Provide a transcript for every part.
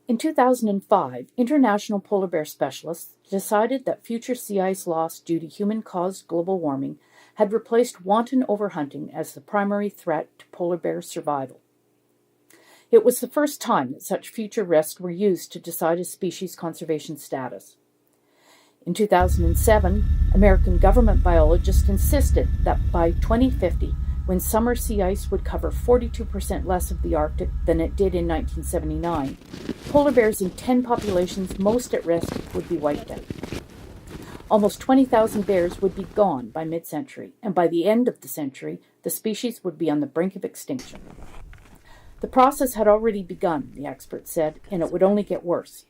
In 2005, international polar bear specialists decided that future sea ice loss due to human-caused global warming had replaced wanton overhunting as the primary threat to polar bear survival. It was the first time that such future risks were used to decide a species' conservation status. In 2007, American government biologists insisted that by 2050, when summer sea ice would cover 42% less of the Arctic than it did in 1979, polar bears in 10 populations most at risk would be wiped out. Almost 20,000 bears would be gone by mid-century, and by the end of the century, the species would be on the brink of extinction. The process had already begun, the experts said, and it would only get worse.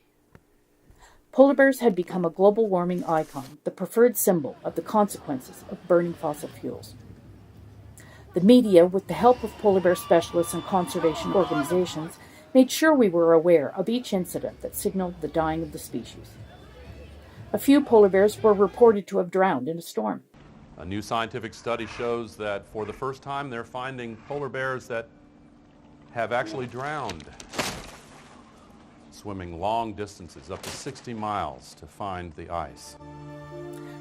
Polar bears had become a global warming icon, the preferred symbol of the consequences of burning fossil fuels. The media, with the help of polar bear specialists and conservation organizations, made sure we were aware of each incident that signaled the dying of the species. A few polar bears were reported to have drowned in a storm. A new scientific study shows that for the first time they're finding polar bears that have actually drowned, swimming long distances, up to 60 miles, to find the ice.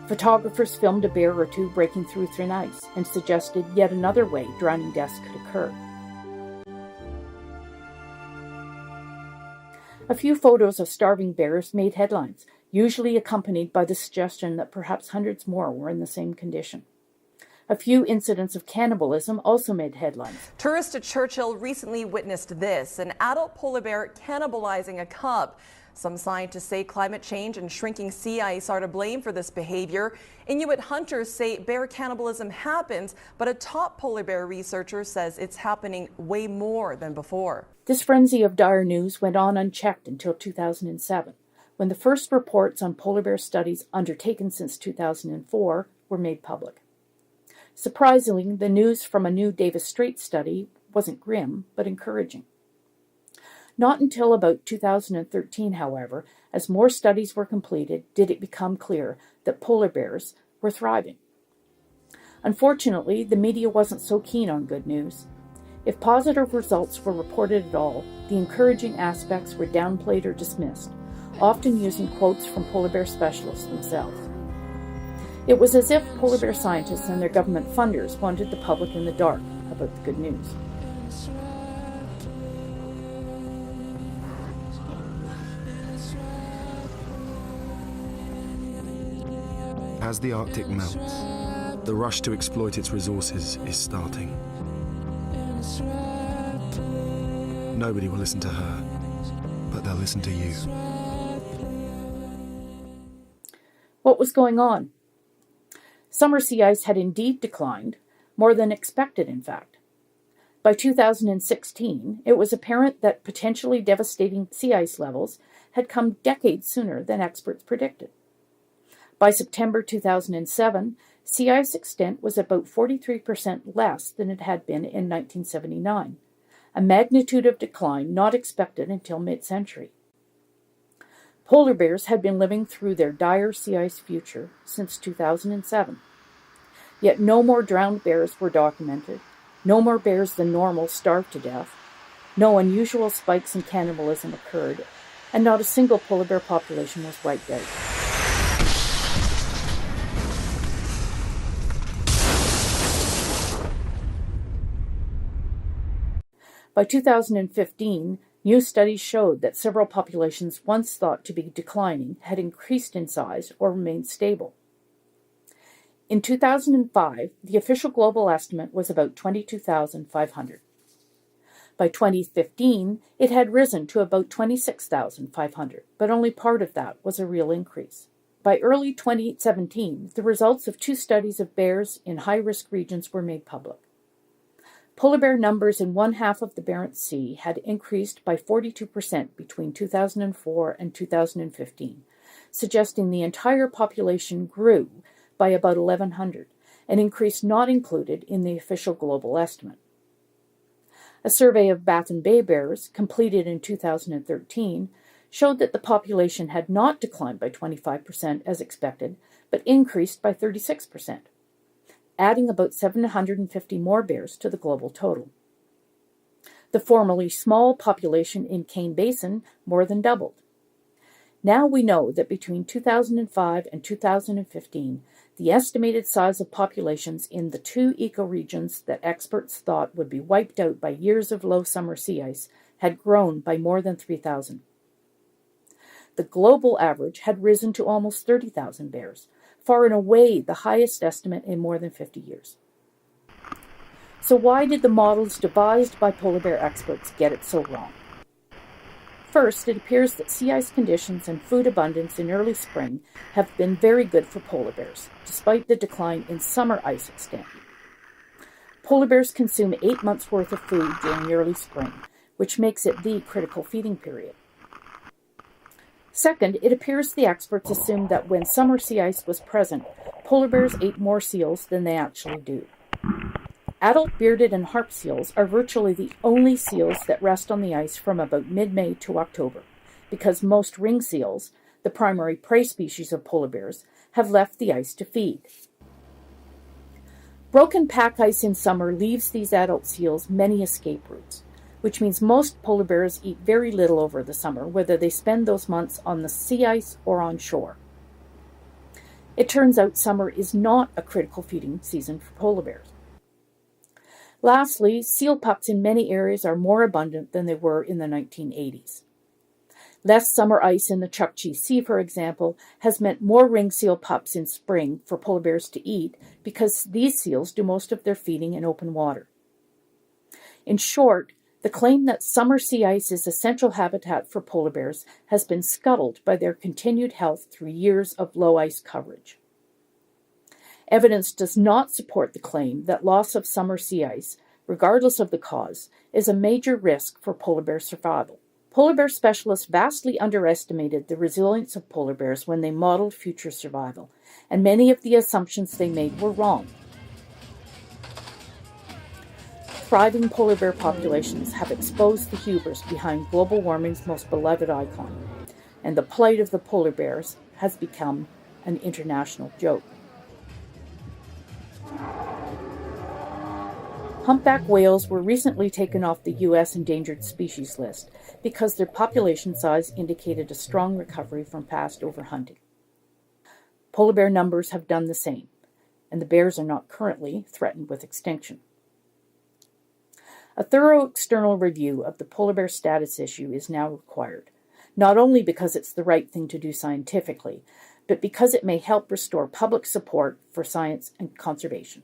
Photographers filmed a bear or two breaking through thin ice and suggested yet another way drowning deaths could occur. A few photos of starving bears made headlines, usually accompanied by the suggestion that perhaps hundreds more were in the same condition. A few incidents of cannibalism also made headlines. Tourists at Churchill recently witnessed this, an adult polar bear cannibalizing a cub. Some scientists say climate change and shrinking sea ice are to blame for this behavior. Inuit hunters say bear cannibalism happens, but a top polar bear researcher says it's happening way more than before. This frenzy of dire news went on unchecked until 2007, when the first reports on polar bear studies undertaken since 2004 were made public. Surprisingly, the news from a new Davis Strait study wasn't grim, but encouraging. Not until about 2013, however, as more studies were completed, did it become clear that polar bears were thriving. Unfortunately, the media wasn't so keen on good news. If positive results were reported at all, the encouraging aspects were downplayed or dismissed, often using quotes from polar bear specialists themselves. It was as if polar bear scientists and their government funders wanted the public in the dark about the good news. As the Arctic melts, the rush to exploit its resources is starting. Nobody will listen to her, but they'll listen to you. What was going on? Summer sea ice had indeed declined, more than expected, in fact. By 2016, it was apparent that potentially devastating sea ice levels had come decades sooner than experts predicted. By September 2007, sea ice extent was about 43% less than it had been in 1979, a magnitude of decline not expected until mid-century. Polar bears had been living through their dire sea ice future since 2007. Yet no more drowned bears were documented, no more bears than normal starved to death, no unusual spikes in cannibalism occurred, and not a single polar bear population was wiped out. By 2015, new studies showed that several populations once thought to be declining had increased in size or remained stable. In 2005, the official global estimate was about 22,500. By 2015, it had risen to about 26,500, but only part of that was a real increase. By early 2017, the results of 2 studies of bears in high-risk regions were made public. Polar bear numbers in one half of the Barents Sea had increased by 42% between 2004 and 2015, suggesting the entire population grew by about 1,100, an increase not included in the official global estimate. A survey of Baffin Bay bears, completed in 2013, showed that the population had not declined by 25% as expected, but increased by 36%. Adding about 750 more bears to the global total. The formerly small population in Cane Basin more than doubled. Now we know that between 2005 and 2015, the estimated size of populations in the two ecoregions that experts thought would be wiped out by years of low summer sea ice had grown by more than 3,000. The global average had risen to almost 30,000 bears, far and away the highest estimate in more than 50 years. So why did the models devised by polar bear experts get it so wrong? First, it appears that sea ice conditions and food abundance in early spring have been very good for polar bears, despite the decline in summer ice extent. Polar bears consume 8 months' worth of food during early spring, which makes it the critical feeding period. Second, it appears the experts assumed that when summer sea ice was present, polar bears ate more seals than they actually do. Adult bearded and harp seals are virtually the only seals that rest on the ice from about mid-May to October, because most ring seals, the primary prey species of polar bears, have left the ice to feed. Broken pack ice in summer leaves these adult seals many escape routes, which means most polar bears eat very little over the summer, whether they spend those months on the sea ice or on shore. It turns out summer is not a critical feeding season for polar bears. Lastly, seal pups in many areas are more abundant than they were in the 1980s. Less summer ice in the Chukchi Sea, for example, has meant more ring seal pups in spring for polar bears to eat because these seals do most of their feeding in open water. In short, the claim that summer sea ice is essential habitat for polar bears has been scuttled by their continued health through years of low ice coverage. Evidence does not support the claim that loss of summer sea ice, regardless of the cause, is a major risk for polar bear survival. Polar bear specialists vastly underestimated the resilience of polar bears when they modeled future survival, and many of the assumptions they made were wrong. Thriving polar bear populations have exposed the hubris behind global warming's most beloved icon, and the plight of the polar bears has become an international joke. Humpback whales were recently taken off the U.S. endangered species list because their population size indicated a strong recovery from past overhunting. Polar bear numbers have done the same, and the bears are not currently threatened with extinction. A thorough external review of the polar bear status issue is now required, not only because it's the right thing to do scientifically, but because it may help restore public support for science and conservation.